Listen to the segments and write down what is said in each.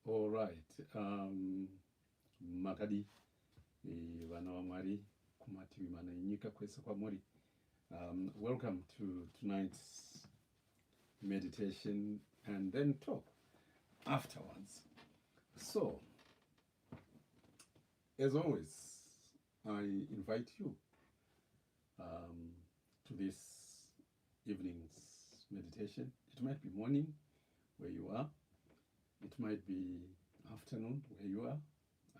All right. Makadi vana vamwari kumativi mana enyika kwese kwamuri. Welcome to tonight's meditation and then talk afterwards. So, as always, I invite you to this evening's meditation. It might be morning where you are. It might be afternoon where you are.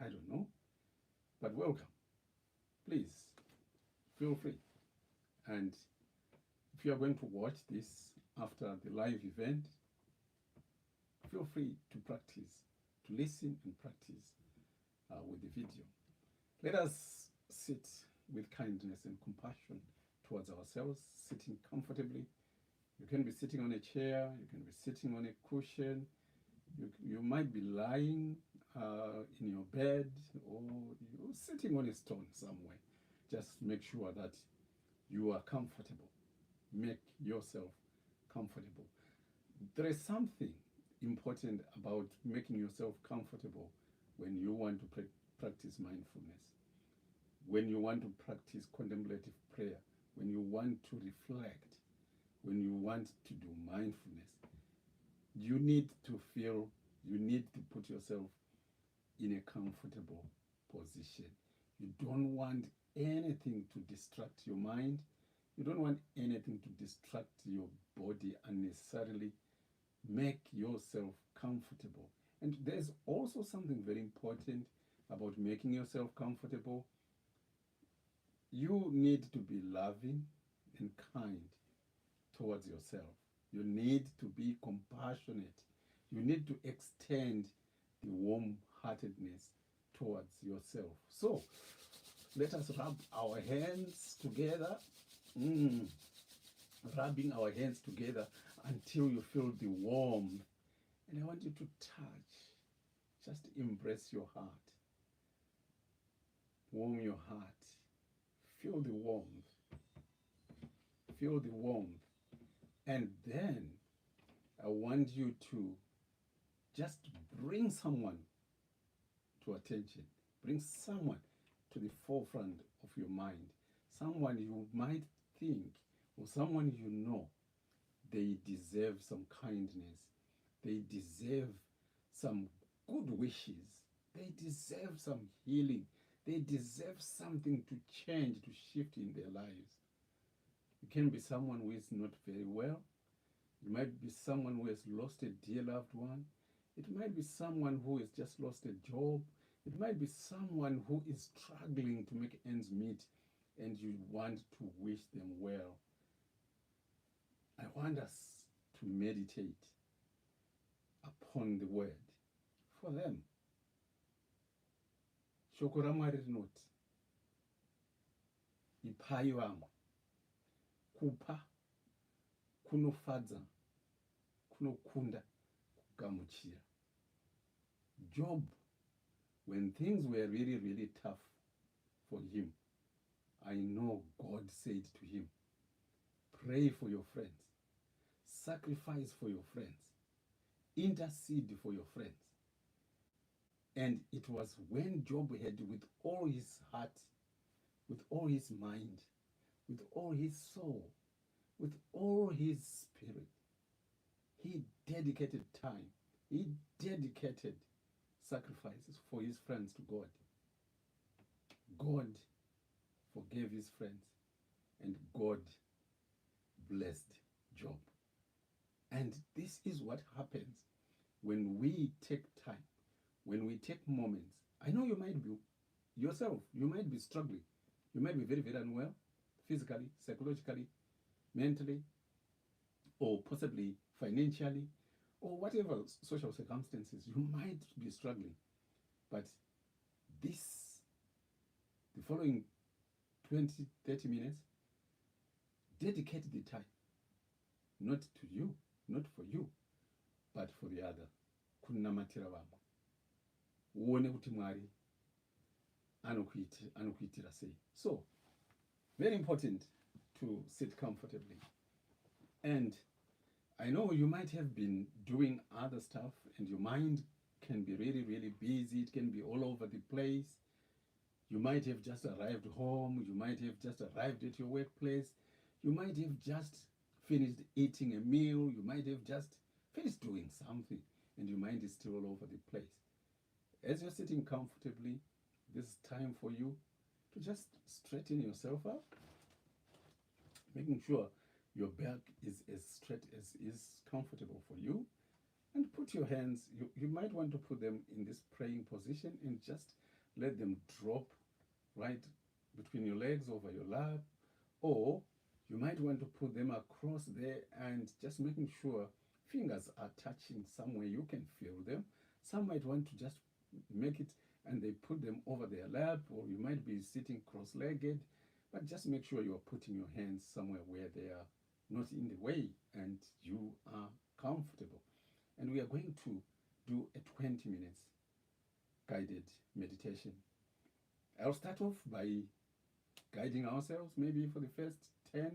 I don't know. But welcome. Please, feel free. And if you are going to watch this after the live event, feel free to practice, to listen and practice with the video. Let us sit with kindness and compassion towards ourselves, sitting comfortably. You can be sitting on a chair, you can be sitting on a cushion, you might be lying in your bed, or you're sitting on a stone somewhere. Just make sure that you are comfortable. Make yourself comfortable. There is something important about making yourself comfortable when you want to practice mindfulness, when you want to practice contemplative prayer, when you want to reflect, when you want to do mindfulness. You need to put yourself in a comfortable position. You don't want anything to distract your mind. You don't want anything to distract your body unnecessarily. Make yourself comfortable. And there's also something very important about making yourself comfortable. You need to be loving and kind towards yourself. You need to be compassionate. You need to extend the warm-heartedness towards yourself. So, let us rub our hands together, rubbing our hands together until you feel the warmth. And I want you to touch, just embrace your heart. Warm your heart. Feel the warmth. Feel the warmth. And then I want you to just bring someone to attention. Bring someone to the forefront of your mind. Someone you might think, or someone you know, they deserve some kindness. They deserve some good wishes. They deserve some healing. They deserve something to change, to shift in their lives. It can be someone who is not very well. It might be someone who has lost a dear loved one. It might be someone who has just lost a job. It might be someone who is struggling to make ends meet and you want to wish them well. I want us to meditate upon the word for them. Shoko raMwari rinoti, ipai vamwe. Kupa kunofadza, kunokunda, kugamuchira. Job, when things were really, really tough for him, I know God said to him, pray for your friends, sacrifice for your friends, intercede for your friends. And it was when Job had, with all his heart, with all his mind, with all his soul, with all his spirit, he dedicated time. He dedicated sacrifices for his friends to God. God forgave his friends, and God blessed Job. And this is what happens when we take time, when we take moments. I know you might be yourself, you might be struggling, you might be very, very unwell, physically, psychologically, mentally, or possibly financially, or whatever social circumstances you might be struggling. But the following 20, 30 minutes, dedicate the time, not to you, not for you, but for the other. Kunamatira vamwe. Uone kuti Mwari anokuitira sei. So, very important to sit comfortably. And I know you might have been doing other stuff and your mind can be really, really busy. It can be all over the place. You might have just arrived home. You might have just arrived at your workplace. You might have just finished eating a meal. You might have just finished doing something, and your mind is still all over the place. As you're sitting comfortably, this is time for you to just straighten yourself up, making sure your back is as straight as is comfortable for you. And put your hands, you might want to put them in this praying position and just let them drop right between your legs over your lap. Or you might want to put them across there and just making sure fingers are touching somewhere you can feel them. Some might want to just make it and they put them over their lap, or you might be sitting cross-legged, but just make sure you are putting your hands somewhere where they are not in the way and you are comfortable. And we are going to do a 20 minutes guided meditation. I'll start off by guiding ourselves maybe for the first 10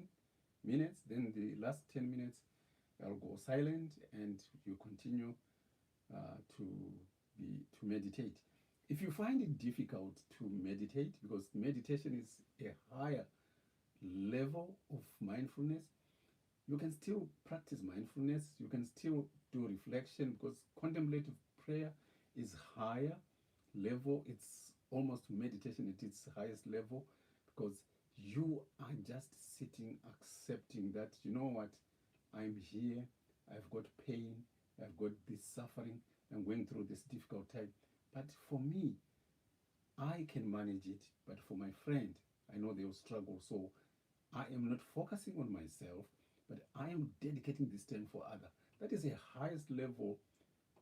minutes, then the last 10 minutes I'll go silent and you continue to meditate. If you find it difficult to meditate, because meditation is a higher level of mindfulness, you can still practice mindfulness. You can still do reflection, because contemplative prayer is higher level. It's almost meditation at its highest level, because you are just sitting, accepting that, you know what, I'm here, I've got pain, I've got this suffering, I'm going through this difficult time. But for me, I can manage it. But for my friend, I know they will struggle. So I am not focusing on myself, but I am dedicating this time for others. That is the highest level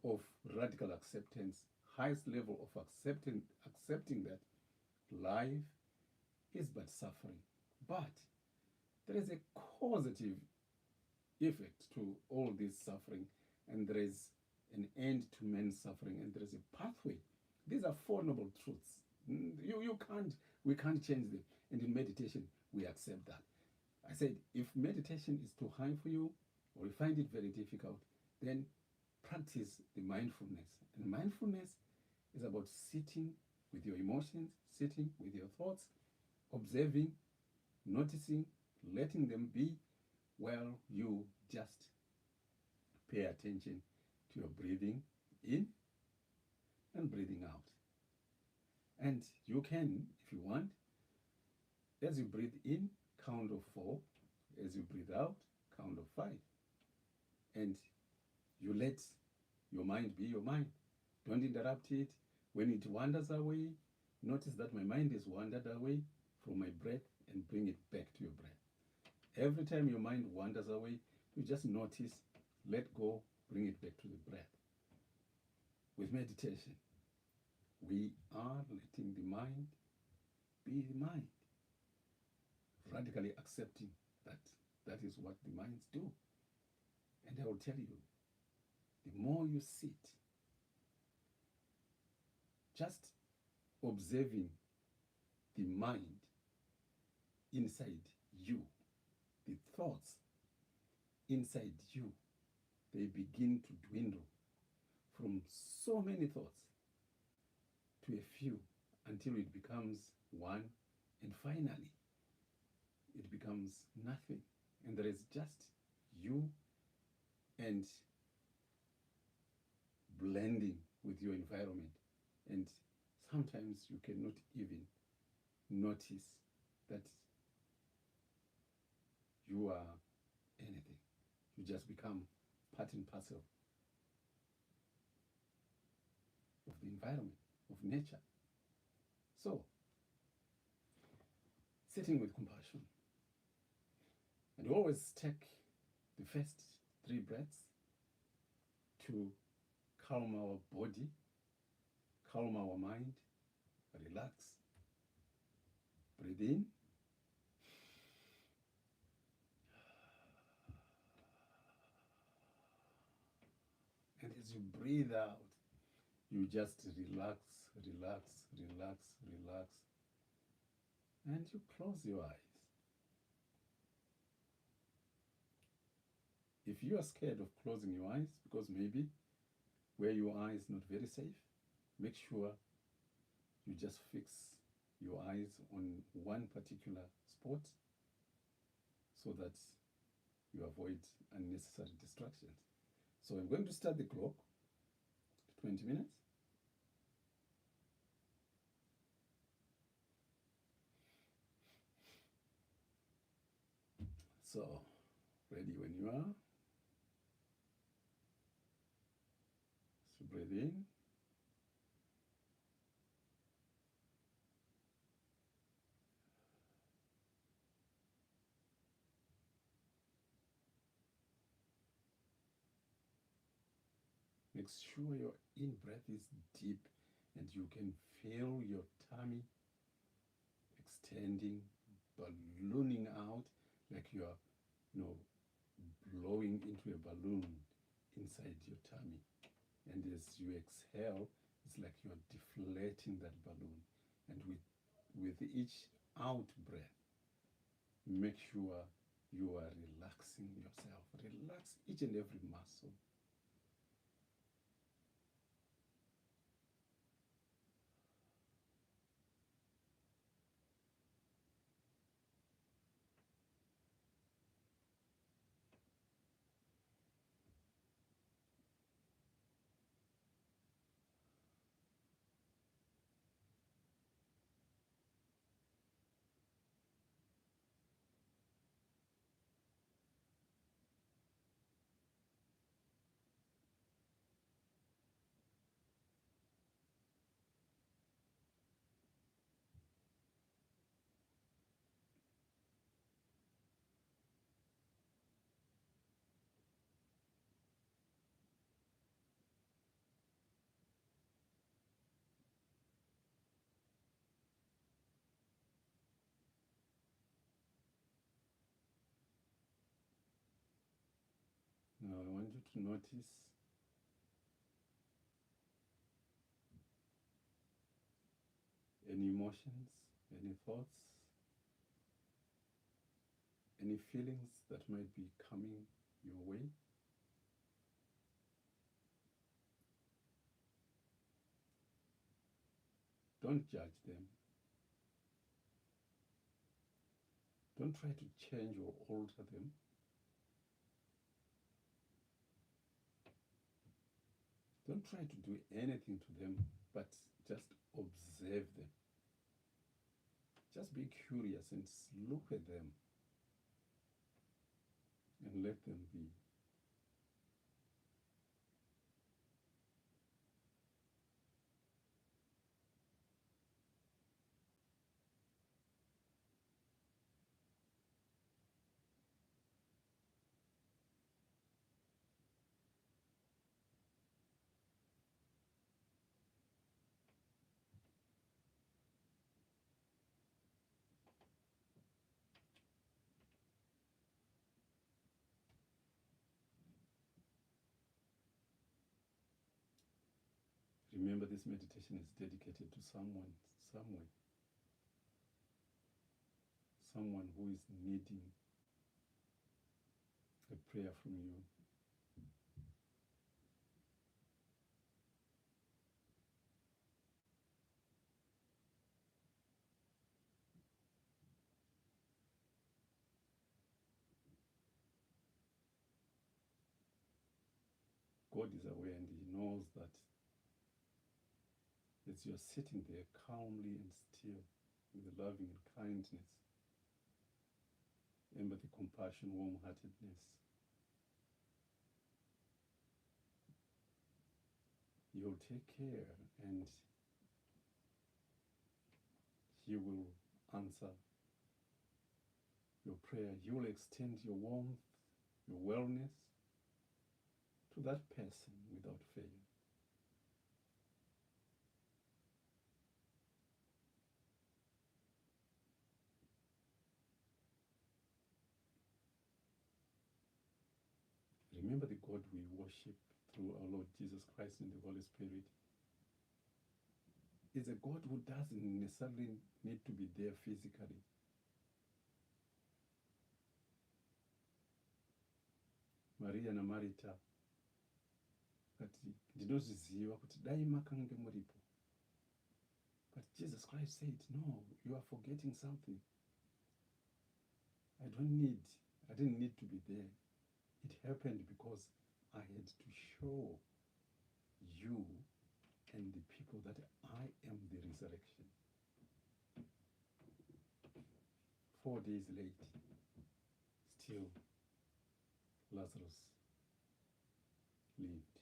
of radical acceptance, highest level of accepting that life is but suffering. But there is a causative effect to all this suffering, and there is an end to men's suffering, and there is a pathway. These are four noble truths. We can't change them. And in meditation, we accept that. I said, if meditation is too high for you, or you find it very difficult, then practice the mindfulness. And mindfulness is about sitting with your emotions, sitting with your thoughts, observing, noticing, letting them be, while you just pay attention to your breathing in and breathing out. And you can, if you want, as you breathe in, count of 4. As you breathe out, count of 5. And you let your mind be your mind. Don't interrupt it. When it wanders away, notice that my mind is wandered away from my breath, and bring it back to your breath. Every time your mind wanders away, you just notice, let go, bring it back to the breath. With meditation, we are letting the mind be the mind, radically accepting that that is what the minds do. And I will tell you, the more you sit, just observing the mind inside you, the thoughts inside you, they begin to dwindle from so many thoughts to a few, until it becomes one, and finally it becomes nothing, and there is just you and blending with your environment. And sometimes you cannot even notice that you are anything. You just become part and parcel of the environment, of nature. So, sitting with compassion. And always take the first 3 breaths to calm our body, calm our mind, relax. Breathe in. And as you breathe out, you just relax, relax, relax, relax. And you close your eyes. If you are scared of closing your eyes, because maybe Where your eye is not very safe, make sure you just fix your eyes on one particular spot so that you avoid unnecessary distractions. So I'm going to start the clock, 20 minutes. So, ready when you are. So breathe in. Make sure your in-breath is deep and you can feel your tummy extending, ballooning out like you are, blowing into a balloon inside your tummy. And as you exhale, it's like you're deflating that balloon. And with each out breath, make sure you are relaxing yourself. Relax each and every muscle. Now I want you to notice any emotions, any thoughts, any feelings that might be coming your way. Don't judge them. Don't try to change or alter them. Don't try to do anything to them, but just observe them. Just be curious and look at them and let them be. Remember, this meditation is dedicated to someone, somewhere, someone who is needing a prayer from you. God is aware and He knows that as you're sitting there calmly and still with loving and kindness, empathy, compassion, warm-heartedness, He'll take care and He will answer your prayer. You will extend your warmth, your wellness to that person without fail. Remember, the God we worship through our Lord Jesus Christ and the Holy Spirit is a God who doesn't necessarily need to be there physically. Maria na Marita akati ndinozviziva kuti dai makange muripo. But Jesus Christ said, no, you are forgetting something. I didn't need to be there. It happened because I had to show you and the people that I am the resurrection. 4 days late, still Lazarus lived.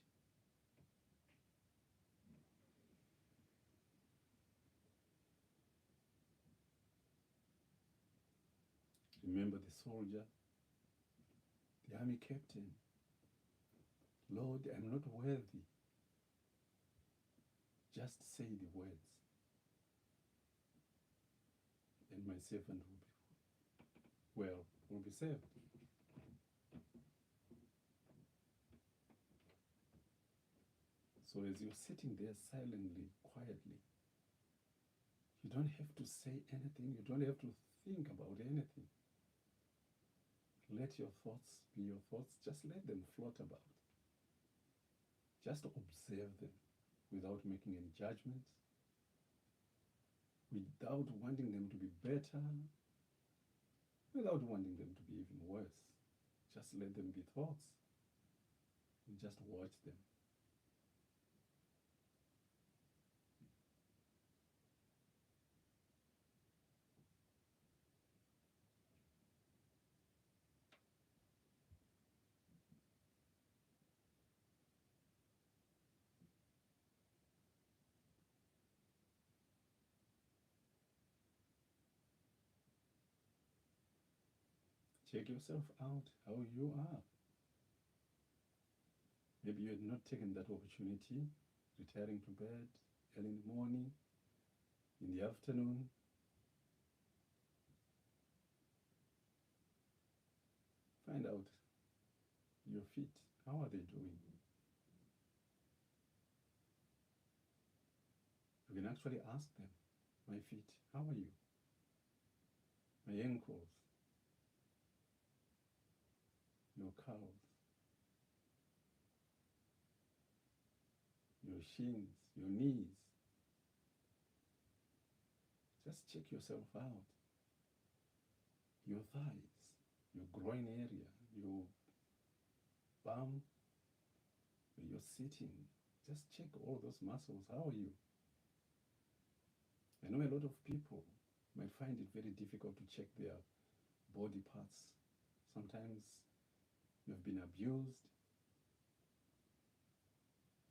Remember the soldier, the army captain. Lord, I'm not worthy. Just say the words, and my servant will be saved. So as you're sitting there silently, quietly, you don't have to say anything. You don't have to think about anything. Let your thoughts be your thoughts. Just let them float about. Just observe them without making any judgments, without wanting them to be better, without wanting them to be even worse. Just let them be thoughts and just watch them. Check yourself out, how you are. Maybe you had not taken that opportunity, retiring to bed early in the morning, in the afternoon. Find out your feet, how are they doing? You can actually ask them, my feet, how are you? My ankles, your calves, your shins, your knees. Just check yourself out. Your thighs, your groin area, your bum, where you're sitting. Just check all those muscles. How are you? I know a lot of people might find it very difficult to check their body parts. Sometimes you've been abused,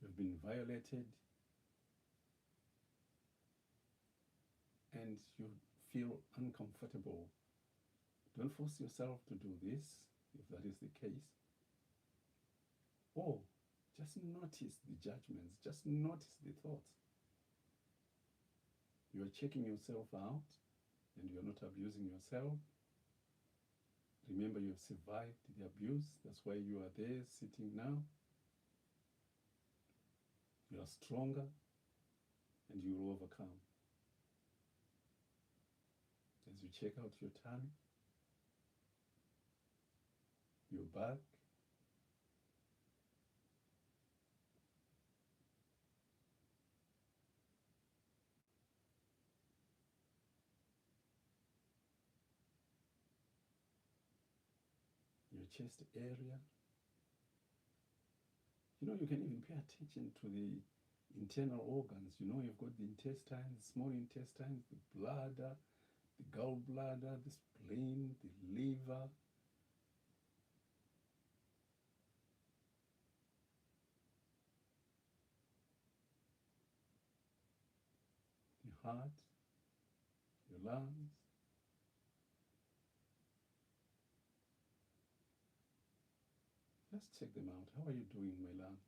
you've been violated, and you feel uncomfortable. Don't force yourself to do this, if that is the case. Or just notice the judgments, just notice the thoughts. You're checking yourself out, and you're not abusing yourself. Remember, you've survived the abuse. That's why you are there sitting now. You are stronger, and you will overcome. As you check out your tummy, your back, your chest area. You know, you can even pay attention to the internal organs. You know, you've got the intestines, small intestines, the bladder, the gallbladder, the spleen, the liver. The heart, your lungs. Let's check them out. How are you doing, my lungs?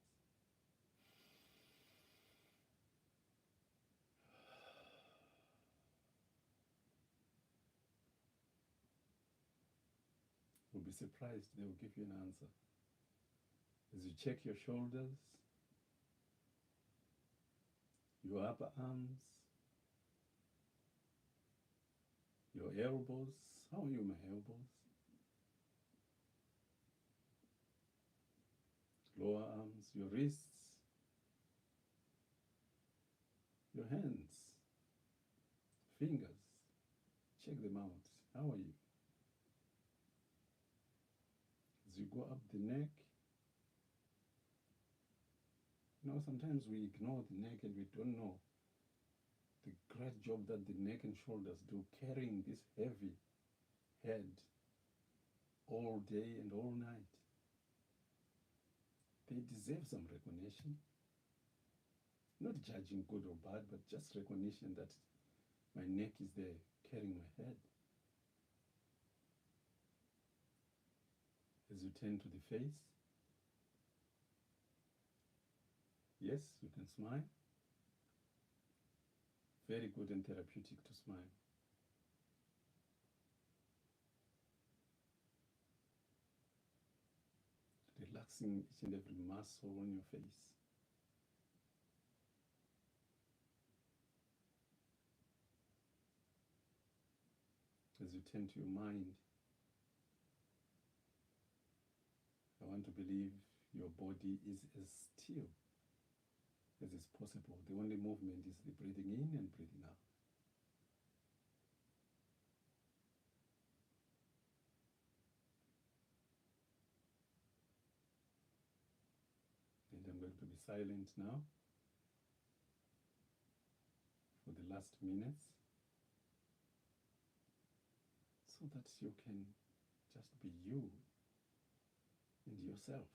You'll be surprised, they will give you an answer. As you check your shoulders, your upper arms, your elbows. How are you, my elbows? Lower arms, your wrists, Your hands, fingers, check them out. How are you? As you go up the neck, sometimes we ignore the neck and we don't know the great job that the neck and shoulders do carrying this heavy head all day and all night. They deserve some recognition. Not judging good or bad, but just recognition that my neck is there carrying my head. As you turn to the face, yes, you can smile. Very good and therapeutic to smile. Relaxing each and every muscle on your face. As you turn to your mind, I want to believe your body is as still as is possible. The only movement is the breathing in and breathing out. And I'm going to be silent now for the last minutes so that you can just be you and yourself.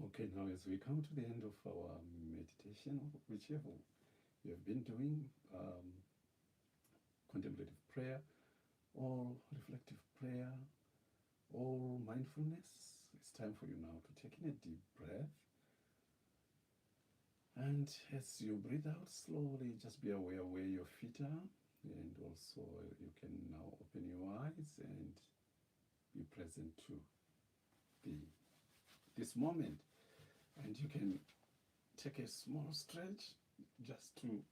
Okay, now as we come to the end of our meditation, whichever you have been doing, contemplative prayer, or reflective prayer, or mindfulness, it's time for you now to take in a deep breath. And as you breathe out slowly, just be aware where your feet are, and also you can now open your eyes and be present to this moment. And you can take a small stretch just to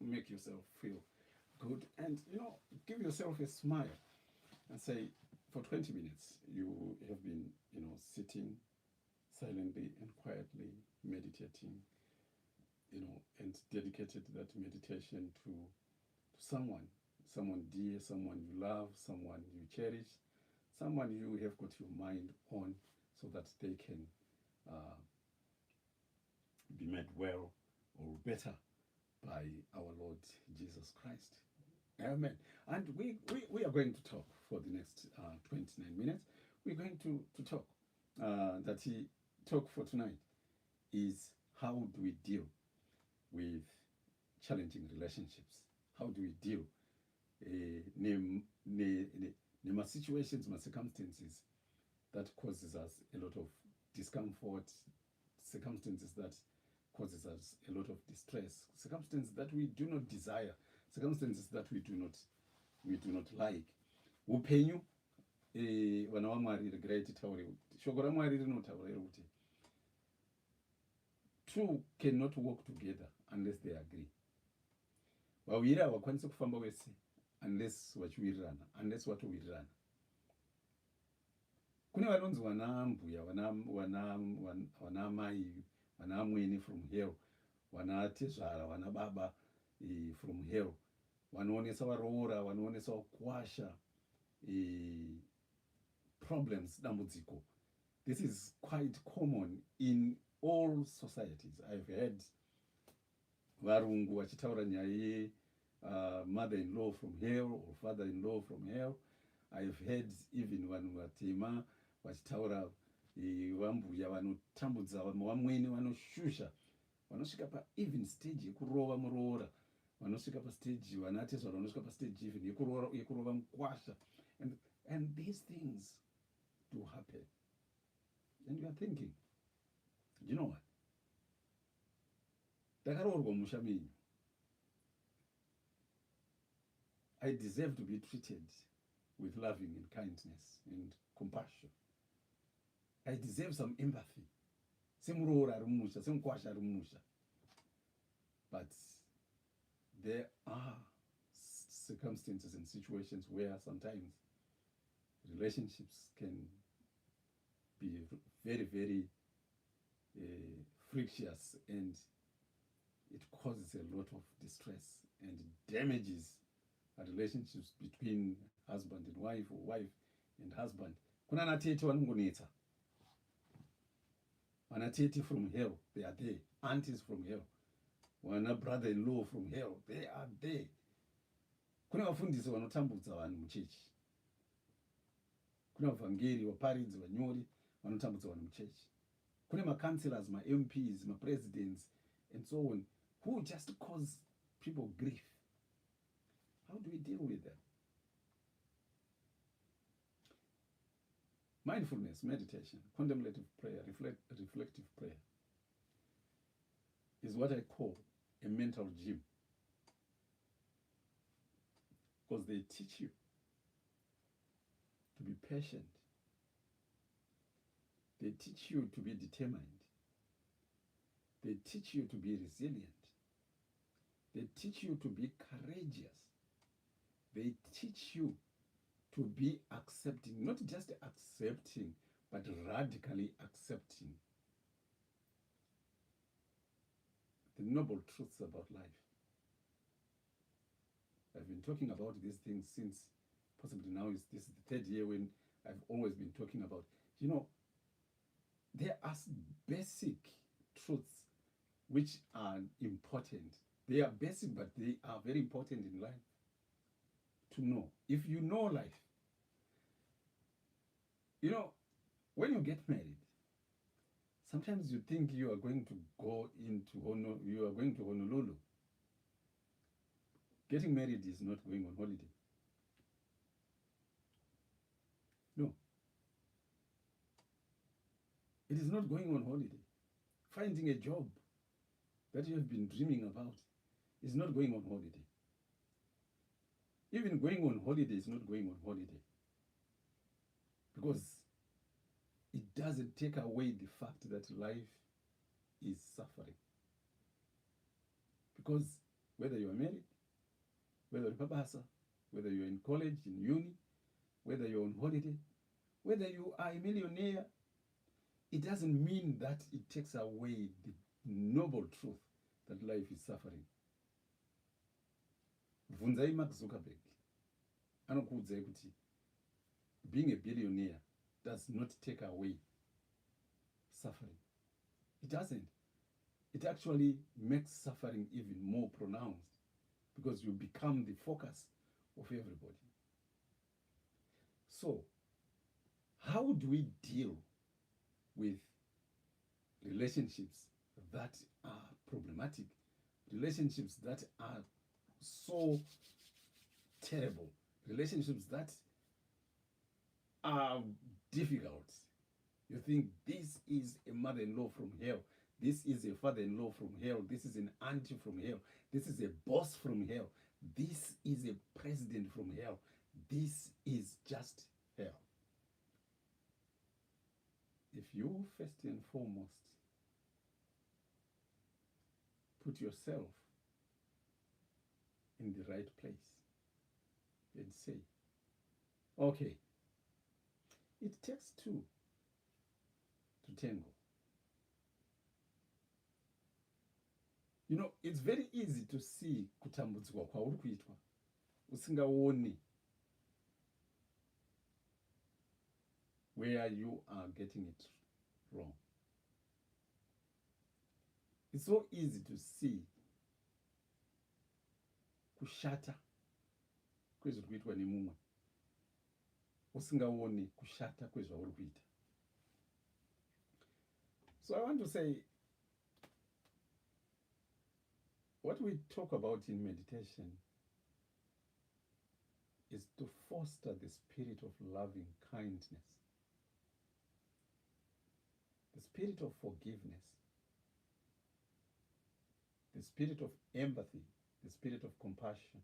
make yourself feel good, and give yourself a smile and say, for 20 minutes you have been sitting silently and quietly meditating, and dedicated that meditation to someone dear, someone you love, someone you cherish, someone you have got your mind on, so that they can be made well or better by our Lord Jesus Christ. Amen. And we are going to talk for the next 29 minutes. We're going to talk. That talk for tonight is, how do we deal with challenging relationships? How do we deal with situations, circumstances that causes us a lot of discomfort, circumstances that causes us a lot of distress, circumstances that we do not desire, circumstances that we do not like. Upenyu, vana vaMwari regerai titaure kuti shoko raMwari rinotaura kuti two cannot walk together unless they agree. Vawiri havakwanisi kufamba wese unless vachiwirirana, unless watowirirana. Kune vanonzi vanambuya, vanamai, vanamwene from hell, vanatezvara, vanababa from hell, vanoonesa varoora, vanoonesa vakwasha, problems, dambudziko. This is quite common in all societies. I've heard varungu vachitaura nyaya mother-in-law from hell or father-in-law from hell. I've heard even vanhu vatema vachitaura vambuya vanotambudza vamwene, vanoshusha, vanosvika even stage yekurova muroora, vanosvika stage vanatezvara, vanosvika stage even yekurova mukwasha, and these things do happen. And you are thinking, you know what? Ndakaroorwa musha menyu. I deserve to be treated with loving and kindness and compassion. I deserve some empathy. Semuroora ari mumusha, semukwasha ari mumusha. But there are circumstances and situations where sometimes relationships can be very, very frictious, and it causes a lot of distress and damages relationships between husband and wife, or wife and husband. Kuna natete vanonetsa. Vanatete from hell, they are there. Aunties from hell. Wana brother-in-law from hell, they are there. Kuna vafundisi vanotambudza vanhu muchechi. Kuna vavhangeri, vaparidzi, vanyori vanotambudza vanhu muchechi. Kuna ma-councillors, ma-MPs, ma-presidents, and so on, who just cause people grief. How do we deal with them? Mindfulness, meditation, contemplative prayer, reflective prayer is what I call a mental gym, because they teach you to be patient. They teach you to be determined. They teach you to be resilient. They teach you to be courageous. They teach you to be accepting, not just accepting, but radically accepting the noble truths about life. I've been talking about these things since, possibly now this is the third year when I've always been talking about, there are basic truths which are important. They are basic, but they are very important in life to know. If you know life, when you get married, Sometimes you think you are going to go into you are going to Honolulu. Getting married is not going on holiday. No, it is not going on holiday. Finding a job that you have been dreaming about is not going on holiday. Even going on holiday is not going on holiday, because it doesn't take away the fact that life is suffering. Because whether you are married, whether you're Papasa, whether you're in college, in uni, whether you're on holiday, whether you are a millionaire, it doesn't mean that it takes away the noble truth that life is suffering. Bvunzai Mark Zuckerberg anokuudzai kuti being a billionaire does not take away suffering. It doesn't. It actually makes suffering even more pronounced, because you become the focus of everybody. So, how do we deal with relationships that are problematic, relationships that are so terrible, relationships that are difficult? You think this is a mother-in-law from hell, this is a father-in-law from hell, this is an auntie from hell, this is a boss from hell, this is a president from hell, this is just hell. If you first and foremost put yourself in the right place and say, okay, it takes two to tango. You know, it's very easy to see kutambudzwa kwauri kuitwa usingaoni where you are getting it wrong. It's so easy to see kushata kwezviri kuitwa nemumwe usingaoni kushata kwezvauri kuita. So I want to say, what we talk about in meditation is to foster the spirit of loving kindness, the spirit of forgiveness, the spirit of empathy, the spirit of compassion,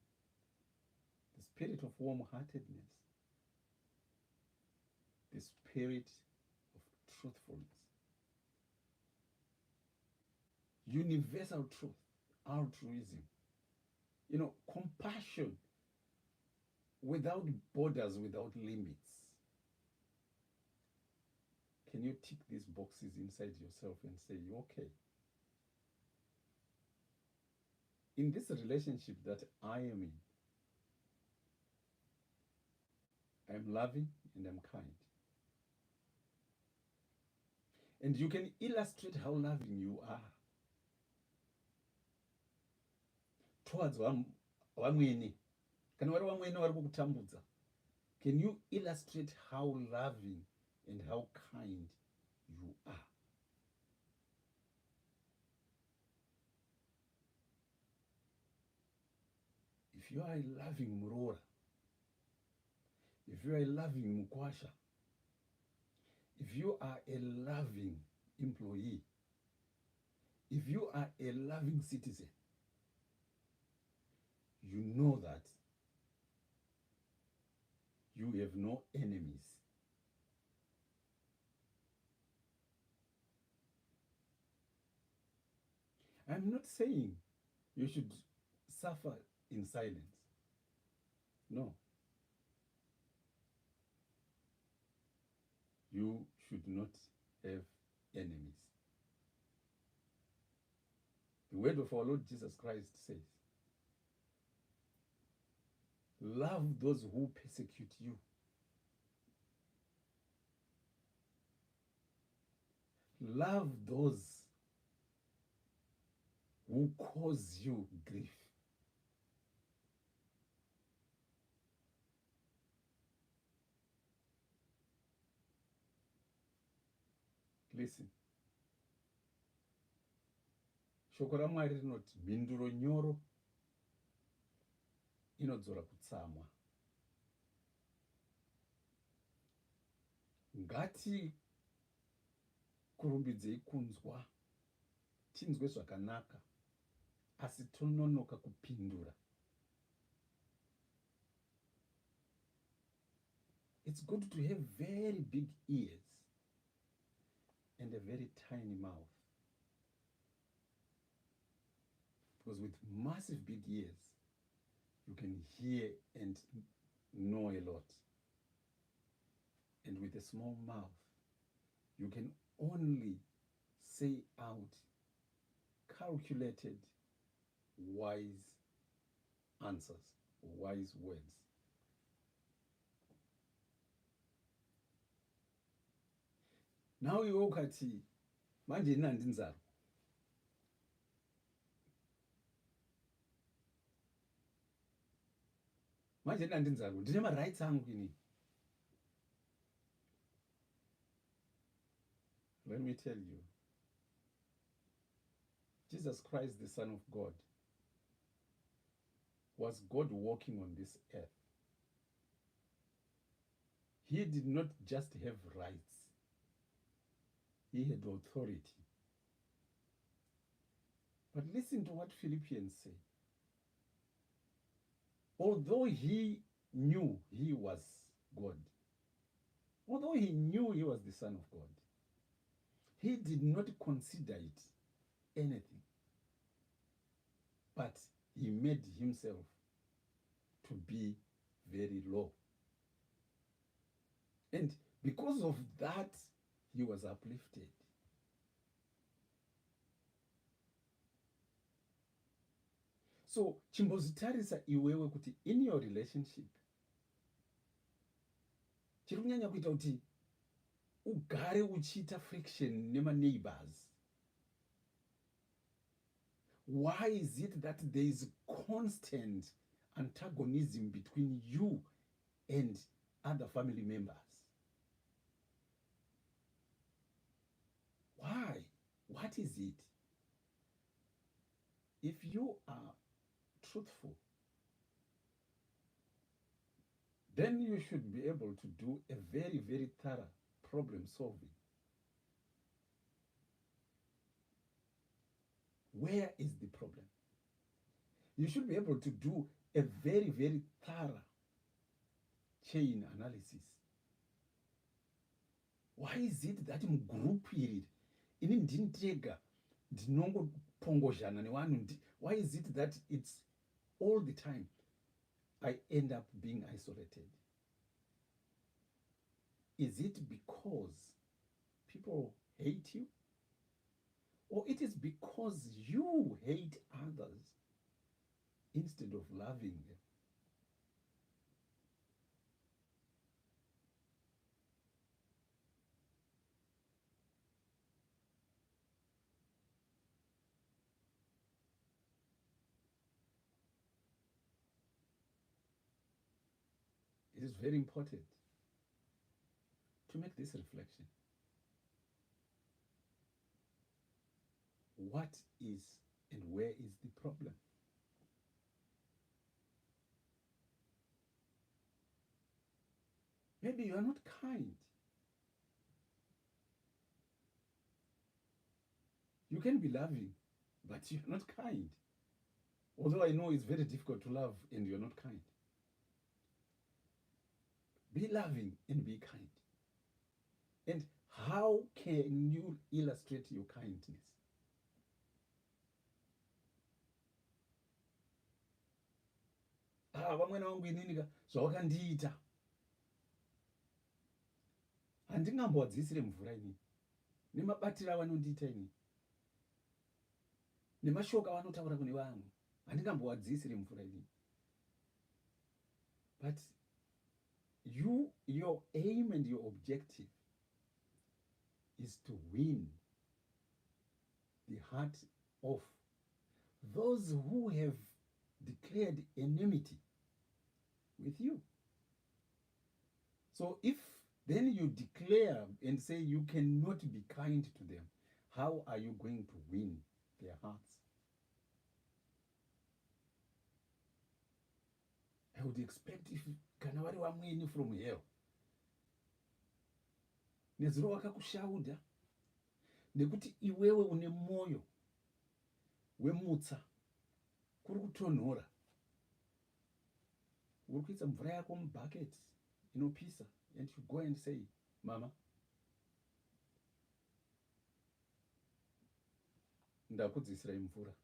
the spirit of warm-heartedness, the spirit of truthfulness, universal truth, altruism, you know, compassion without borders, without limits. Can you tick these boxes inside yourself and say, okay, in this relationship that I am in, I'm loving and I'm kind. And you can illustrate how loving you are towards vamwene. Kana vari vamwene vari kukutambudza, can you illustrate how loving and how kind you are? If you are a loving Murehwa, if you are a loving Mukwasha, if you are a loving employee, if you are a loving citizen, you know that you have no enemies. I'm not saying you should suffer in silence. No. You should not have enemies. The word of our Lord Jesus Christ says, love those who persecute you. Love those who cause you grief. Listen, Shoko raMwari rinoti mhinduro nyoro inodzora kutsamwa. Ngati kurumbidzei kunzwa, tinzwe zvakanaka, asi tononoka kupindura. It's good to have very big ears and a very tiny mouth. Because with massive big ears, you can hear and know a lot. And with a small mouth, you can only say out calculated, wise answers, wise words. Now you ukati manje ina ndinzaro. Manje ina ndinzaro. Ndine ma-rights angu ini. Let me tell you. Jesus Christ, the Son of God, was God walking on this earth. He did not just have rights. He had authority. But listen to what Philippians say. Although he knew he was God, although he knew he was the Son of God, he did not consider it anything. But he made himself to be very low. And because of that, he was uplifted. So, chimbozitarisa iwewe kuti in your relationship, chiri kunyanya kuita kuti ugare uchiita friction nema neighbors. Why is it that there is constant antagonism between you and other family members? Why? What is it? If you are truthful, then you should be able to do a very, very thorough problem solving. Where is the problem? You should be able to do a very, very thorough chain analysis. Why is it that mugroup iri ini ndinitega ndinongopongozhana nevanhu? Why is it that it's all the time I end up being isolated? Is it because people hate you? Or it is because you hate others instead of loving them? It is very important to make this reflection. What is and where is the problem? Maybe you are not kind. You can be loving, but you're not kind. Although I know it's very difficult to love and you're not kind. Be loving and be kind. And how can you illustrate your kindness? Vamwene vangu inini zvawakandiita handingambowadzisire mvura inini, nemabatiro avanondiita inini, nemashoko avanotaura kune vanhu handingambowadzisire mvura inini. But your aim and your objective is to win the heart of those who have declared enmity with you. So if then you declare and say you cannot be kind to them, how are you going to win their hearts? I would expect if kana vari vamwene from hell, nezuro wakakushaudha nekuti iwewe une mwoyo wemutsa, kuri kutonhora, uri kuisa mvura yako mubhaketi inopisa, and you go and say, mama, ndakudzisirai mvura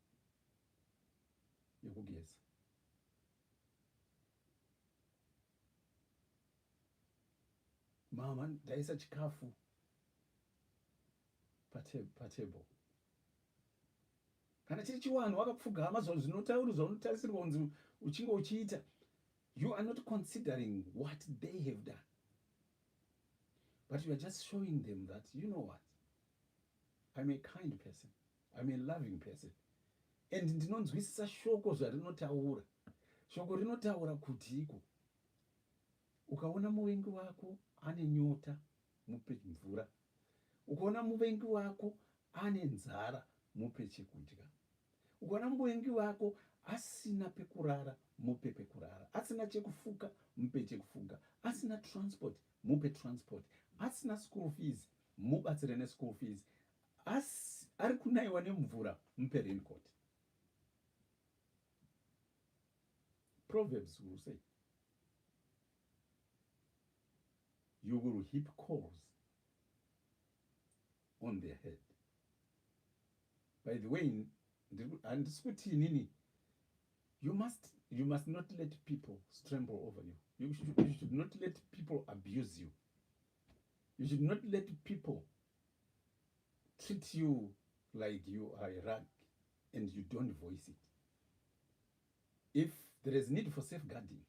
yekugeza. Mama, ndaisa chikafu patable. Kana chiri chiwanhu wakapfugama zvinhu zvinotaurizwa unotarisirwa kunzi uchinge uchiita, you are not considering what they have done, but you are just showing them that, you know what, I'm a kind person, I'm a loving person, and ndinonzwisisa shoko zvarinotaura. Shoko rinotaura kuti iko ukaona muvengi wako ane nyota, mupe mvura. Ukaona muvengi wako ane nzara, mupe chekudya. Ukaona muvengi wako asina pekurara, mupe pekurara. Asina chekufuka, mupe chekufuka. Asina transport, mupe transport. Asina school fees, mubatsire neschool fees. Ari kunaiwa nemvura, mupe raincoat. Proverbs will say, you will heap coals on their head. By the way, and you must not let people trample over you. You should not let people abuse you. You should not let people treat you like you are a rag and you don't voice it. If there is need for safeguarding,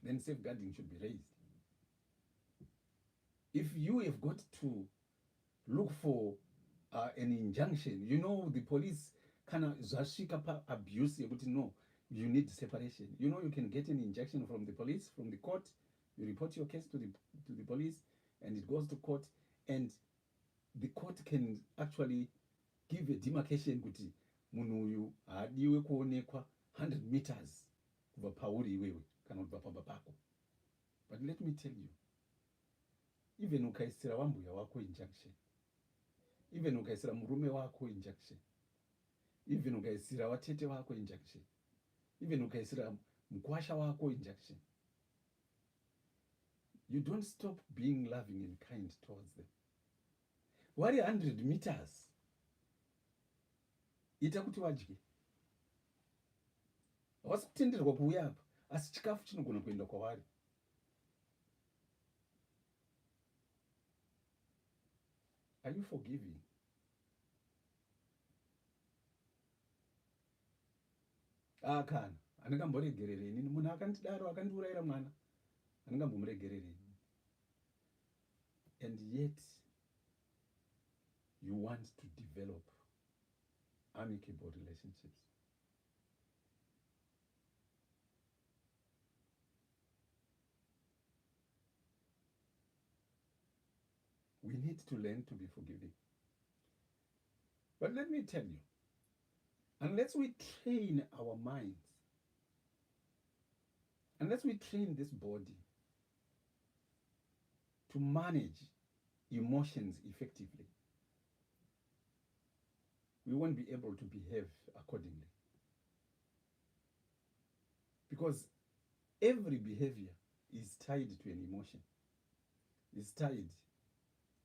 then safeguarding should be raised. If you have got to look for an injunction, you know, the police Kana zvasvika abuse yekuti no, you need separation. You know, you can get an injunction from the police, from the court. You report your case to the police, and it goes to court, and the court can actually give a demarcation kuti munhu uyu haadiwe kuonekwa 100 meters kubva pauri iwewe kana kubva pamba pako. But let me tell you, even ukaisira vambuya wako injunction, even ukaisira murume wako injunction, even ukaisira watete wako injunction, even ukaisira mukwasha wako injunction, you don't stop being loving and kind towards them. Vari 100 meters ita kuti vadye. Havasi kutenderwa kuuya apa, asi chikafu chinogona kuenda kwavari. Are you forgiving? Kana handingamboregerere inini, munhu akandidaro akandiurayira mwana, handingambomuregerere inini. And yet you want to develop amicable relationships. We need to learn to be forgiving. But let me tell you, unless we train our minds, unless we train this body to manage emotions effectively, we won't be able to behave accordingly. Because every behavior is tied to an emotion, is tied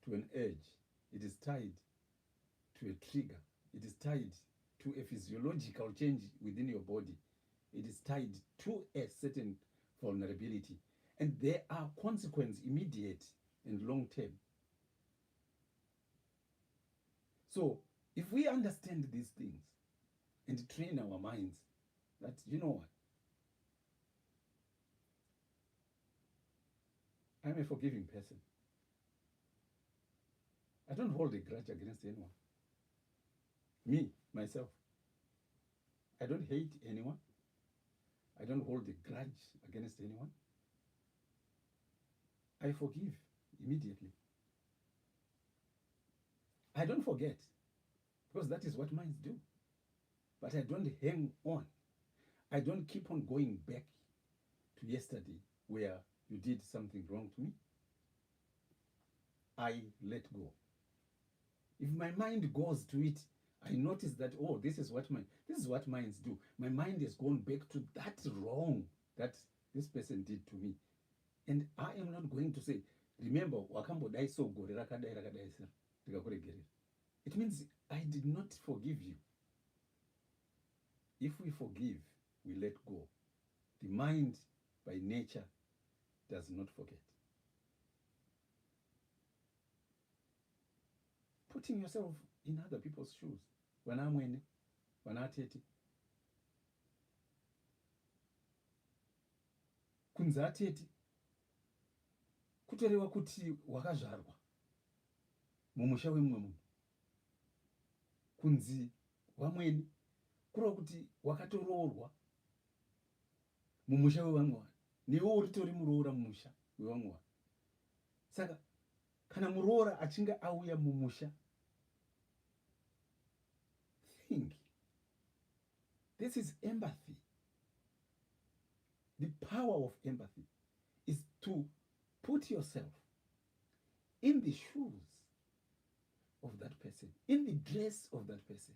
to an urge, it is tied to a trigger, it is tied to a physiological change within your body, it is tied to a certain vulnerability, and there are consequences, immediate and long term. So if we understand these things and train our minds that, you know what, I'm a forgiving person, I don't hold a grudge against anyone. Me, myself, I don't hate anyone. I don't hold a grudge against anyone. I forgive immediately. I don't forget, because that is what minds do. But I don't hang on. I don't keep on going back to yesterday where you did something wrong to me. I let go. If my mind goes to it, I notice that, oh, this is what minds do. My mind has gone back to that wrong that this person did to me. And I am not going to say, remember, wakambodai so gore rakadai rakadai sir, ndikakuregerera. It means I did not forgive you. If we forgive, we let go. The mind, by nature, does not forget. Putting yourself in other people's shoes. Vanamwene, vanatete. Kunzi atete. Kutorewa kuti wakazvarwa mumusha wemumwe munhu. Kunzi vamwene kureva kuti wakatoroorwa mumusha wevamwe vanhu. Newe uritori muroora mumusha wevamwe vanhu. Saka kana muroora achinge auya mumusha, think. This is empathy. The power of empathy is to put yourself in the shoes of that person, in the dress of that person,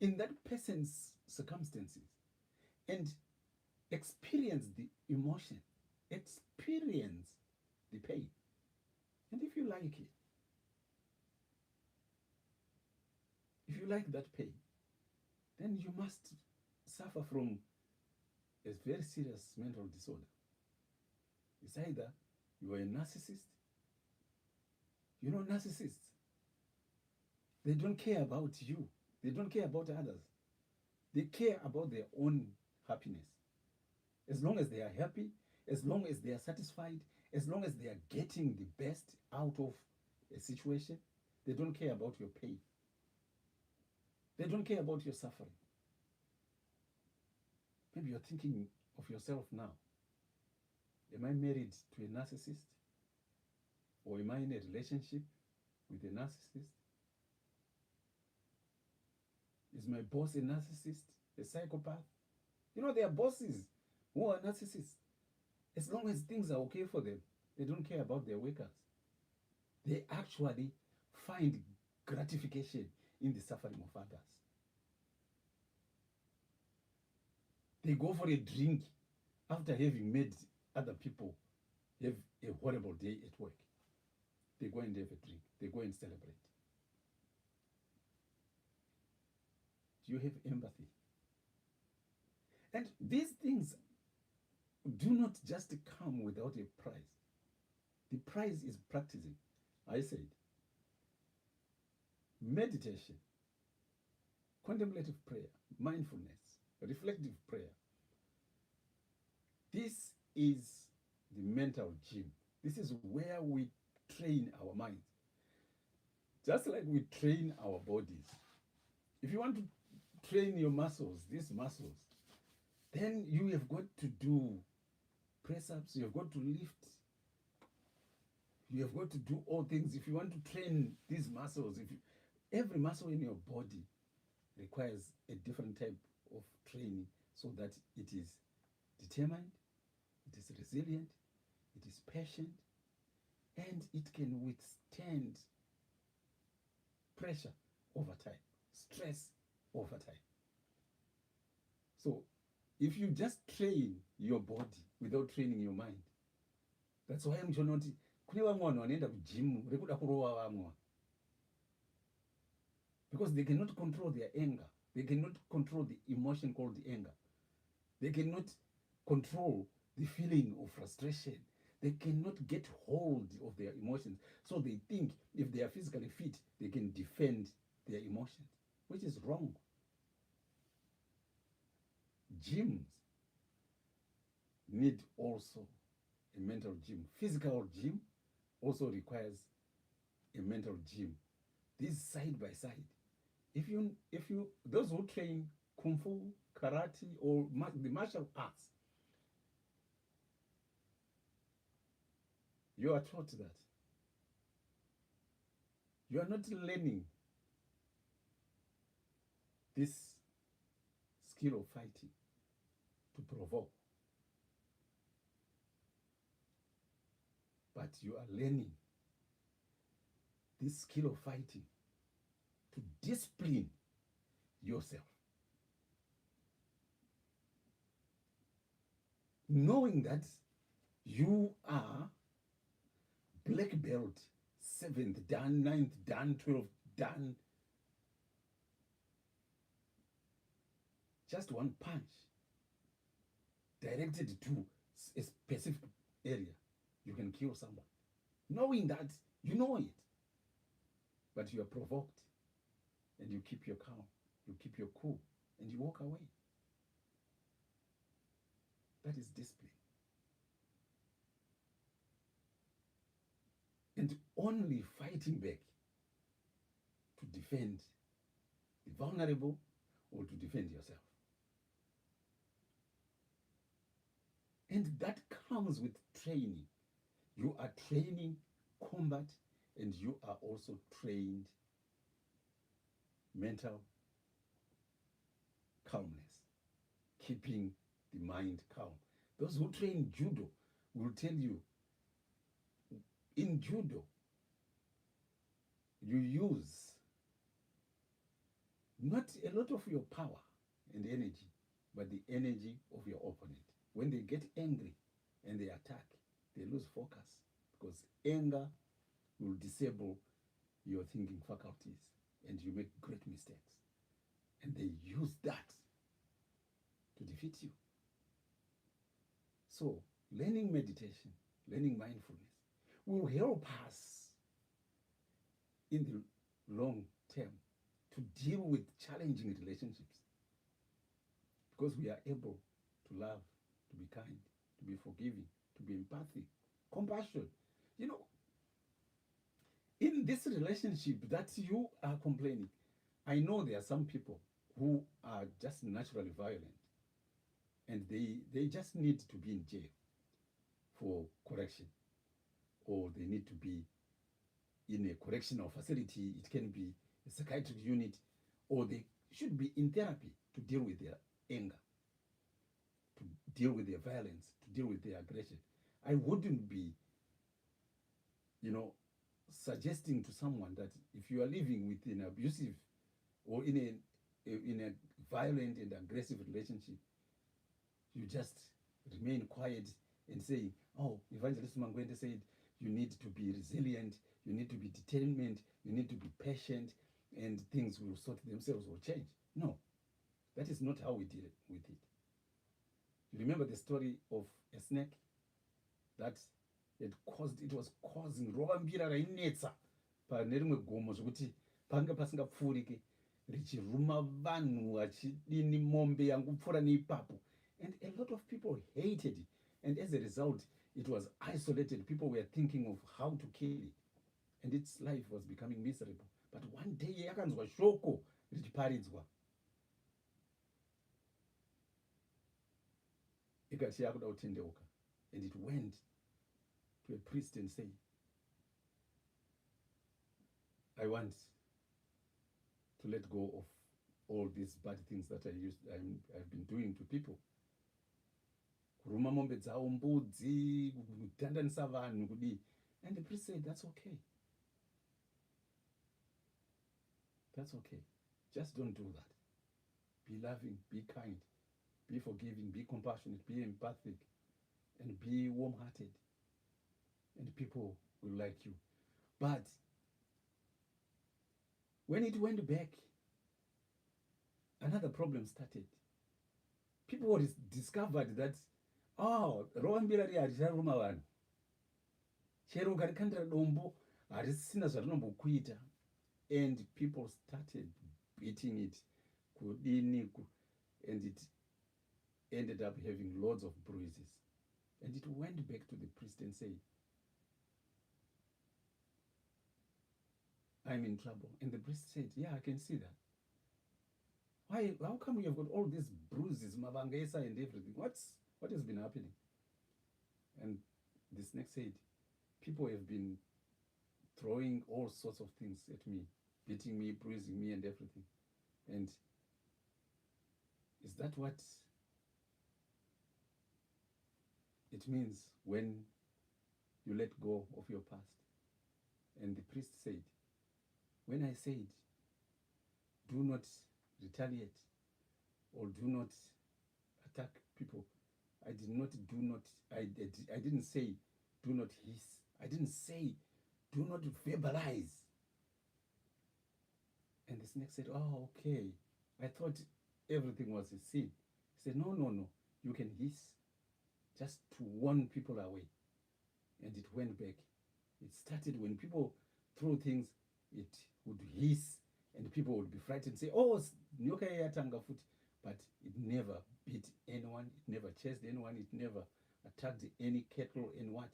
in that person's circumstances, and experience the emotion, experience the pain. And if you like it, if you like that pain, then you must suffer from a very serious mental disorder. It's either you are a narcissist. You know, narcissists, they don't care about you. They don't care about others. They care about their own happiness. As long as they are happy, as long as they are satisfied, as long as they are getting the best out of a situation, they don't care about your pain. They don't care about your suffering. Maybe you're thinking of yourself now. Am I married to a narcissist? Or am I in a relationship with a narcissist? Is my boss a narcissist, a psychopath? You know, there are bosses who are narcissists. As long as things are okay for them, they don't care about their workers. They actually find gratification in the suffering of others. They go for a drink after having made other people have a horrible day at work. They go and have a drink. They go and celebrate. Do you have empathy? And these things do not just come without a price. The price is practicing. I said, meditation, contemplative prayer, mindfulness, reflective prayer. This is the mental gym. This is where we train our minds. Just like we train our bodies. If you want to train your muscles, these muscles, then you have got to do press-ups, you have got to lift, you have got to do all things. If you want to train these muscles, every muscle in your body requires a different type of training so that it is determined, it is resilient, it is patient, and it can withstand pressure over time, stress over time. So if you just train your body without training your mind, that's why I'm not kune vamwe vanhu vanoenda kujimu rekuda kurova vamwe, because they cannot control their anger. They cannot control the emotion called anger. They cannot control the feeling of frustration. They cannot get hold of their emotions. So they think if they are physically fit, they can defend their emotions, which is wrong. Gyms need also a mental gym. Physical gym also requires a mental gym. These side by side. If you those who train kung fu, karate, or the martial arts, you are taught that you are not learning this skill of fighting to provoke. but you are learning this skill of fighting to discipline yourself. Knowing that you are black belt, 7th dan, 9th dan, 12th dan. Just one punch directed to a specific area, you can kill someone. Knowing that, you know it, but you are provoked, and you keep your calm, you keep your cool, and you walk away. That is discipline. And only fighting back to defend the vulnerable or to defend yourself. And that comes with training. You are training combat, and you are also trained mental calmness, keeping the mind calm. Those who train judo will tell you, in judo, you use not a lot of your power and energy, but the energy of your opponent. When they get angry and they attack, they lose focus, because anger will disable your thinking faculties and you make great mistakes. And they use that to defeat you. So, learning meditation, learning mindfulness will help us in the long term to deal with challenging relationships, because we are able to love, to be kind, to be forgiving, to be empathic, compassion. You know, in this relationship that you are complaining, I know there are some people who are just naturally violent, and they just need to be in jail for correction, or they need to be in a correctional facility. It can be a psychiatric unit, or they should be in therapy to deal with their anger, to deal with their violence, to deal with their aggression. I wouldn't be, suggesting to someone that if you are living with an abusive or in a violent and aggressive relationship, you just remain quiet and say, oh, Evangelist Mangwende said, you need to be resilient, you need to be determined, you need to be patient, and things will sort themselves or change. No, that is not how we deal with it. You remember the story of a snake that it was causing rovambira rainetsa pane rimwe gomo zvokuti panga pasingapfuurike richiruma vanhu vachidini mombe yangupfuura neipapo, and a lot of people hated it, and as a result it was isolated. People were thinking of how to kill it, and its life was becoming miserable. But one day yakanzwa shoko richiparidzwa, ikati yakuda kutendeuka, and it went to a priest and said, I want to let go of all these bad things that I've been doing to people. Kuruma mombe dzavo, mbudzi, kutandanisa vanhu, kudii. And the priest said, that's okay. That's okay. Just don't do that. Be loving, be kind, be forgiving, be compassionate, be empathic, and be warm-hearted. And people will like you. But when it went back, another problem started. People discovered that, rovambira ri haricharuma vanhu, chero ukarikandira dombo harisina zvarinombokuita. And people started beating it, kudini, and it ended up having loads of bruises. And it went back to the priest and said, I'm in trouble. And the priest said, yeah, I can see that. How come you have got all these bruises, mavangesa and everything? What has been happening? And the snake said, people have been throwing all sorts of things at me, beating me, bruising me, and everything. And is that what it means when you let go of your past. And the priest said, when I said, do not retaliate or do not attack people, I didn't say, do not hiss. I didn't say, do not verbalize. And the snake said, oh, okay. I thought everything was a sin. He said, no, you can hiss just to warn people away. And it went back. It started when people threw things, it would hiss and people would be frightened, say, oh, nyoka yatanga futi. But it never beat anyone, it never chased anyone, it never attacked any cattle and what.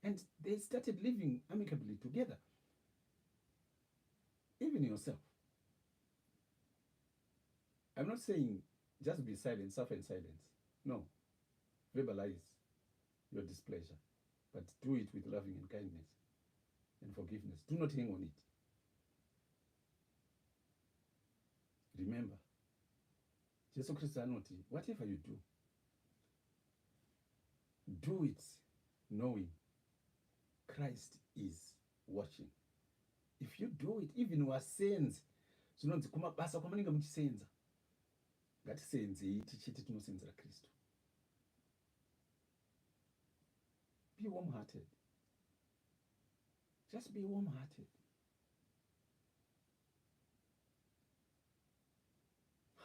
And they started living amicably together. Even yourself. I'm not saying just be silent, suffer in silence. No. Verbalize your displeasure, but do it with loving and kindness and forgiveness. Do not hang on it. Remember, Jesus Christ anoti, whatever you do it knowing Christ is watching. If you do it, even wasenze, zvinonzi kumabasa kwamunenge muchisenza, ngatisenzei tichiti tinosenzera Kristu. Be warm-hearted. Just be warm-hearted.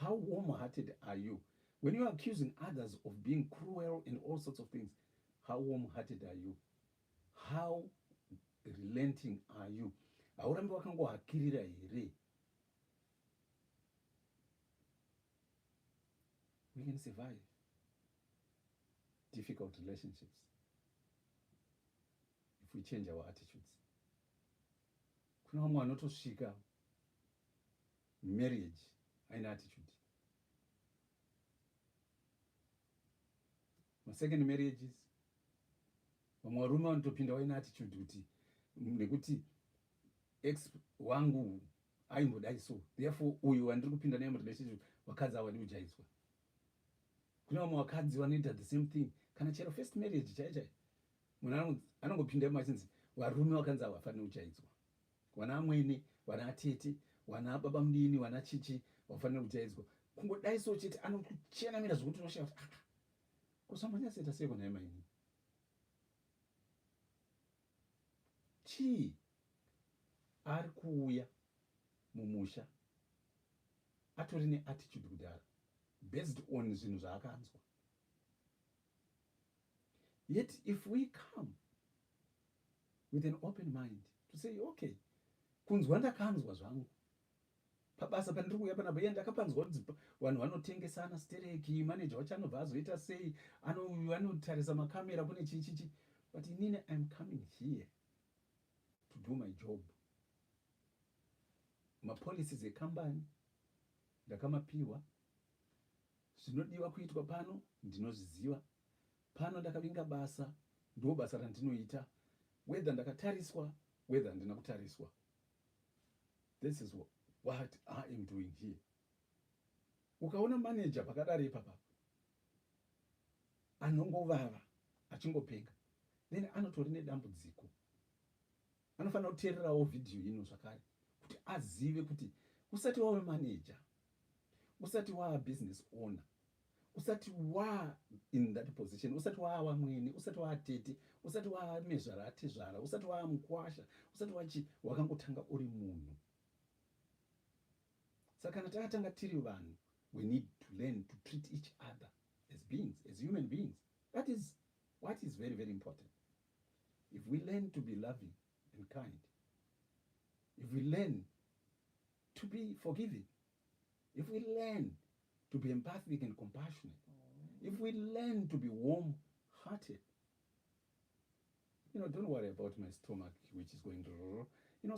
How warm-hearted are you? When you are accusing others of being cruel and all sorts of things, how warm-hearted are you? How relenting are you? Haurambi wakangohakirira here. We can survive difficult relationships if we change our attitudes. Kuna vamwe vanotosvika marriage aina attitude. Second marriages, vamwe varume vanotopinda vaina attitude kuti nekuti ex wangu aimbodai so, therefore uyu wandiri kupinda naye murelationship vakadzi havadi kujaiswa. Kuna vamwe vakadzi vanoita the same thing. Kana chero first marriage chaichai, munhu anongopinda machinzi varume vakanzi havafaniri kujaidzwa. Vana vamwene, vana atete, vana baba mudini, vana chichi vafaniri kujaidzwa. Kungodai so chete anokuchenamira zvokuti unoshaura kuti kusambonyaseta sei kuna maini. Chii ari kuuya mumusha atori neattitude kudara based on zvinhu zvaakanzwa. Yet if we come with an open mind to say, okay, kunzwa ndakanzwa zvangu pabasa pandiri kuuya panapa, iye ndakapanzwa kuti vanhu vanotengesana stereki, manager wacho anobva azoita sei, anotarisa makamera kune chichichi, but inini I'm coming here to do my job. Mapolicies ekambani ndakamapiwa, zvinodiwa kuitwa pano ndinozviziva. Pano ndakavinga basa, ndo basa randinoita, whether ndakatariswa, whether ndina kutariswa. This is what I am doing here. Ukaona manager pakadare ipapa anongovava achingopenga, then anotori nedambudziko. Anofanira kuteererawo video ino zvakare kuti azive kuti usati wave manager, usati wava business owner, usati wa in that position, usati wava mwene, usati waatete, usati wava mezvara atezvara, usati wava mukwasha, usati wachi, wakangotanga uri munhu. Saka kana takatanga tiri vanhu, we need to learn to treat each other as beings, as human beings. That is what is very, very important. If we learn to be loving and kind, if we learn to be forgiving, if we learn to be empathic and compassionate, if we learn to be warm-hearted, don't worry about my stomach, which is going to,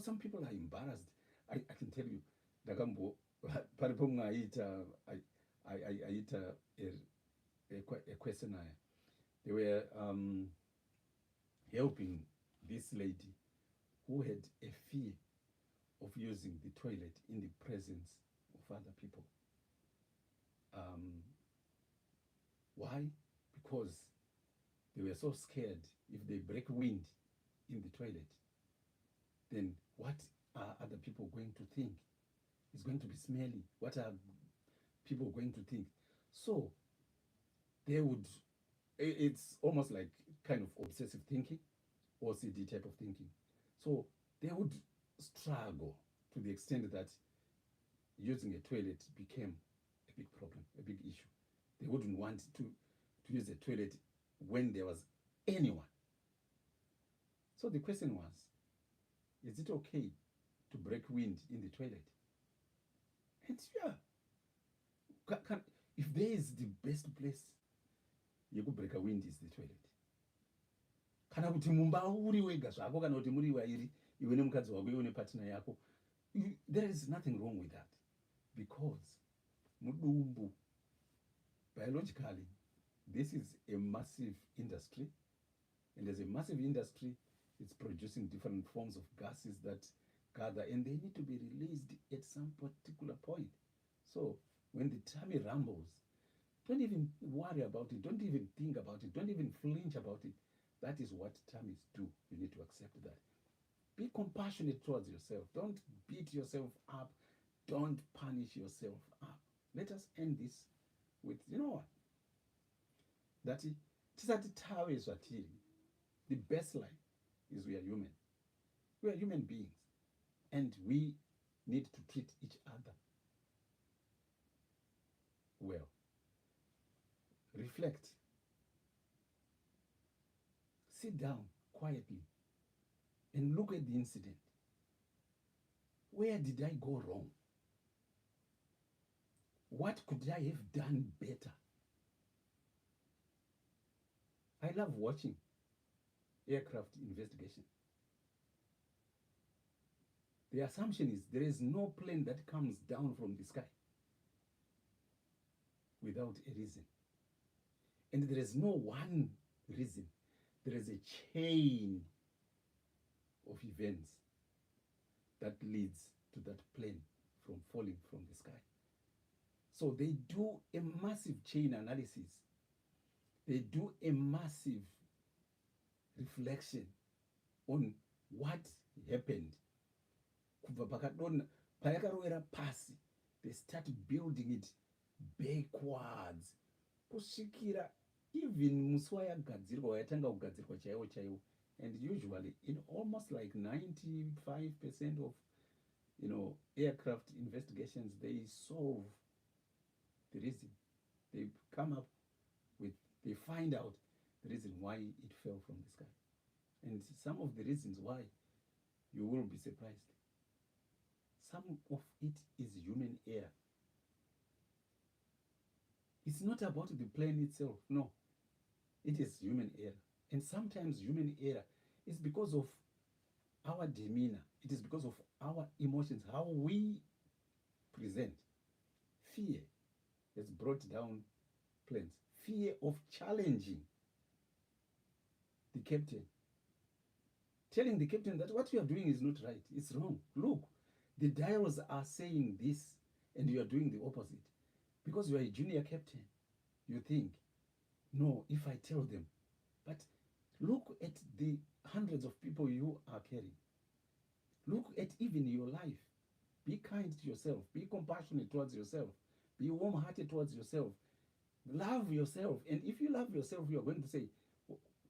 some people are embarrassed. I can tell you, Dagambo, paripomga aita a questionnaire. They were helping this lady who had a fear of using the toilet in the presence of other people. Why? Because They were so scared if they break wind in the toilet, then what are other people going to think? It's going to be smelly. What are people going to think? So they would, it's almost like kind of obsessive thinking, OCD type of thinking. So they would struggle to the extent that using a toilet became a big problem, a big issue. They wouldn't want to use a toilet when there was anyone. So the question was, is it okay to break wind in the toilet? And yeah, if there is the best place yekubreaka wind is the toilet. Kana kuti mumba uri wega zvako kana kuti muri vairi iwe nemukadzi wako iwe nepartner yako, there is nothing wrong with that, because mudumbu, biologically, this is a massive industry, and as a massive industry, it's producing different forms of gases that gather, and they need to be released at some particular point. So when the tummy rumbles, don't even worry about it, don't even think about it, don't even flinch about it. That is what tummies do. You need to accept that. Be compassionate towards yourself. Don't beat yourself up. Don't punish yourself up. Let us end this with, you know what? That tisati tawe zvatiri. The best line is we are human. We are human beings. And we need to treat each other well. Reflect. Sit down quietly and look at the incident. Where did I go wrong? What could I have done better? I love watching aircraft investigation. The assumption is there is no plane that comes down from the sky without a reason. And there is no one reason. There is a chain of events that leads to that plane from falling from the sky. So they do a massive chain analysis. They do a massive reflection on what happened. They start building it backwards. Kusvikira even musi wayagadzirwa yatanga kugadzirwa chaiwo chaiwo. And usually in almost like 95% of aircraft investigations, they solve the reason. They come up with, they find out the reason why it fell from the sky. And some of the reasons why, you will be surprised. Some of it is human error. It's not about the plane itself, no. It is human error. And sometimes human error is because of our demeanor. It is because of our emotions, how we present. Fear has brought down planes. Fear of challenging the captain. Telling the captain that what you are doing is not right, it's wrong. Look, the dials are saying this and you are doing the opposite. Because you are a junior captain, you think, no, if I tell them. But look at the hundreds of people you are carrying. Look at even your life. Be kind to yourself. Be compassionate towards yourself. Be warm-hearted towards yourself. Love yourself. And if you love yourself, you are going to say,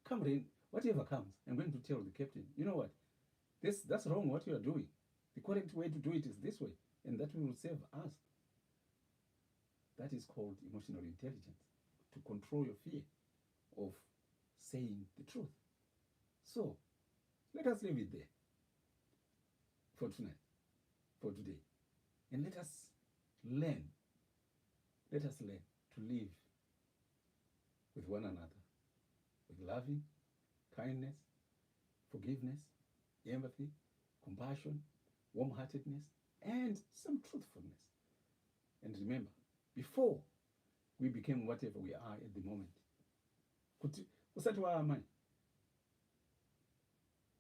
come rain, whatever comes, I'm going to tell the captain, you know what? That's wrong what you are doing. The correct way to do it is this way. And that will save us. That is called emotional intelligence, to control your fear of saying the truth. So, let us leave it there for tonight, for today. And let us learn to live with one another, with loving, kindness, forgiveness, empathy, compassion, warm-heartedness, and some truthfulness. And remember, before we became whatever we are at the moment, kuti usati waamai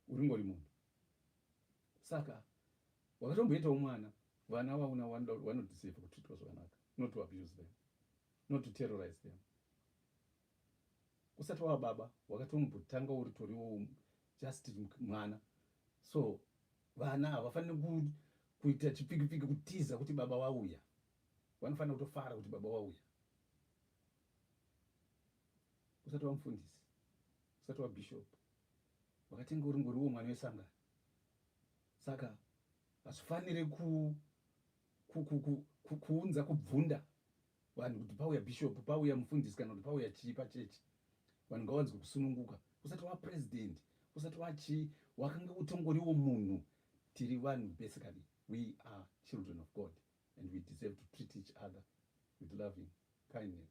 uringori munhu. Saka wakatomboitawo mwana, vana vauna vanodeserve kutreatwa zvakanaka, not to abuse them, not to terrorize them. usati wava baba wakatombotanga uritoriwo just mwana. So vana havafaniri kuita chipiki-piki kutiza kuti baba wauya. Vanofanira kutofara kuti baba wauya. Usati wamufundisi, usati wabishop, wakatenga ungoriwo mwana wesangano. Saka hazvifaniri kuunza kubvunda vanhu kuti pauya bishop, pauya mufundisi, kana kuti pauya chii pachechi. Vanhu ngavanzwe kusununguka. Usati wapresident, usati wachii, wakanga utongoriwo munhu. Tiri vanhu basically. We are children of God, and we deserve to treat each other with loving kindness,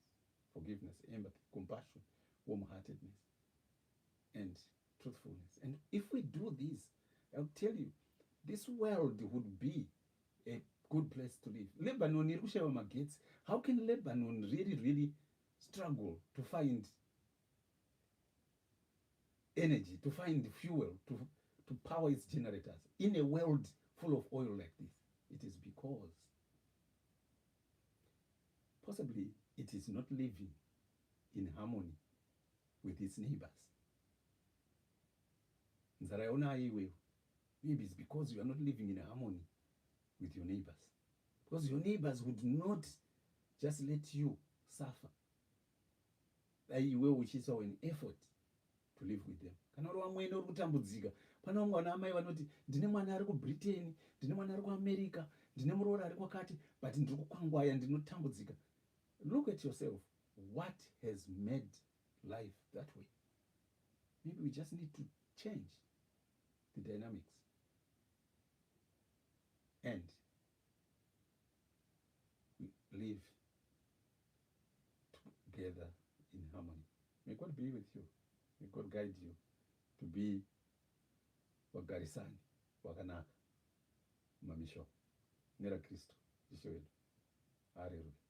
forgiveness, empathy, compassion, warm-heartedness, and truthfulness. And if we do this, I'll tell you, this world would be a good place to live. Lebanon iri kushaya magetsi. How can Lebanon really struggle to find energy, to find fuel, to power its generators in a world full of oil like this? It is because possibly it is not living in harmony with its neighbors. Maybe it's because you are not living in harmony with your neighbors. Because your neighbors would not just let you suffer. Which is an effort to live with them. Kana uri vamwene uri kutambudzika. Pana vamwe vana amai vanoti ndine mwana ari kuBritain, ndine mwana ari kuAmerica, ndine muroora ari kwakati, but ndiri kukwangwaya, ndinotambudzika. Look at yourself. What has made life that way? Maybe we just need to change the dynamics and we live together in harmony. May God be with you. May God guide you to be wagarisani wakanaka mumamisho nera Kristu Ishe wedu. Hallelujah.